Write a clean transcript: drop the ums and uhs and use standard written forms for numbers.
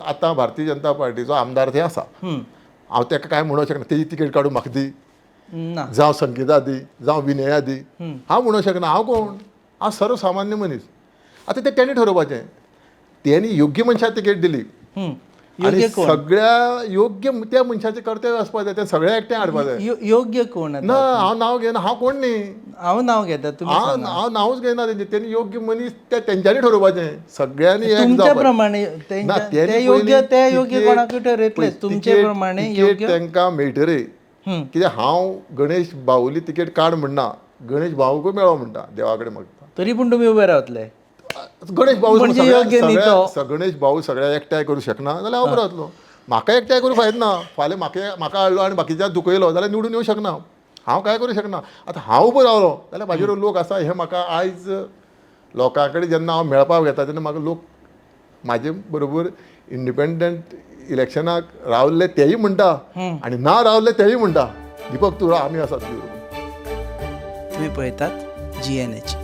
आतां भारतीय जनता पार्टीचो आमदार थंय आसा, हांव ताका काय म्हणूंक शकना तेजी तिकेट काडून म्हाका दी, ना जावं संगीता दी, जावं विनया दी, हांव म्हणूंक शकना. हांव कोण? हांव सर्वसामान्य मनीस. आतां तें तेणी ठरोवपाचें. तेणी योग्य मनशाक तिकेट दिली आनी सगळ्या योग्य त्या मनशाचें कर्तव्य आसपाक जाय, तें सगळ्या एकट्यान हाडपाक जाय. योग्य कोण ना हांव नांव घेयना, हांव कोण न्ही, हांव नाव घेता तुम्ही हांव नांवच घेयना तेंचें. तेणी योग्य मनीस तेंच्यांनी ठरोवपाचें, सगळ्यांनी एक तुमच्या जावपाचें. प्रमाणे ना, तेणी ते योग्य पयलीं ते योग्य तिकेट- कोणाक ठरयतले तुमचे प्रमाणे योग्य. तांकां मेळटरे कित्याक हांव गणेश बावुली तिकेट काड म्हणना, गणेश भाऊकूय मेळो म्हणटा, देवा कडेन मागता. तरी पूण तुमी उबे रावतले. गणेश भाऊ म्हणजे योग्य न्ही तो. गणेश भाऊ सगळ्या एकठांय करूं शकना जाल्यार हांव बरो जातलो. म्हाका एकठांय करूं फायदो ना. फाल्यां म्हाका हाडलो आनी बाकीच्याक दुखयलो जाल्यार निवडून येवं शकना. हांव काय करूं शकना. आतां हांव उबो रावलो जाल्यार म्हाजेर लोक आसा हे म्हाका आयज लोकां कडेन जेन्ना हांव मेळपाक येता तेन्ना म्हाका लोक म्हाजे बरोबर इंडिपेंडंट इलेक्शनाक रावल्ले तेय म्हणटा आनी ना रावल्ले तेय म्हणटा, दीपक तूं आमी आसात तुजे बरोबर. तुम्ही पळयतात GNH.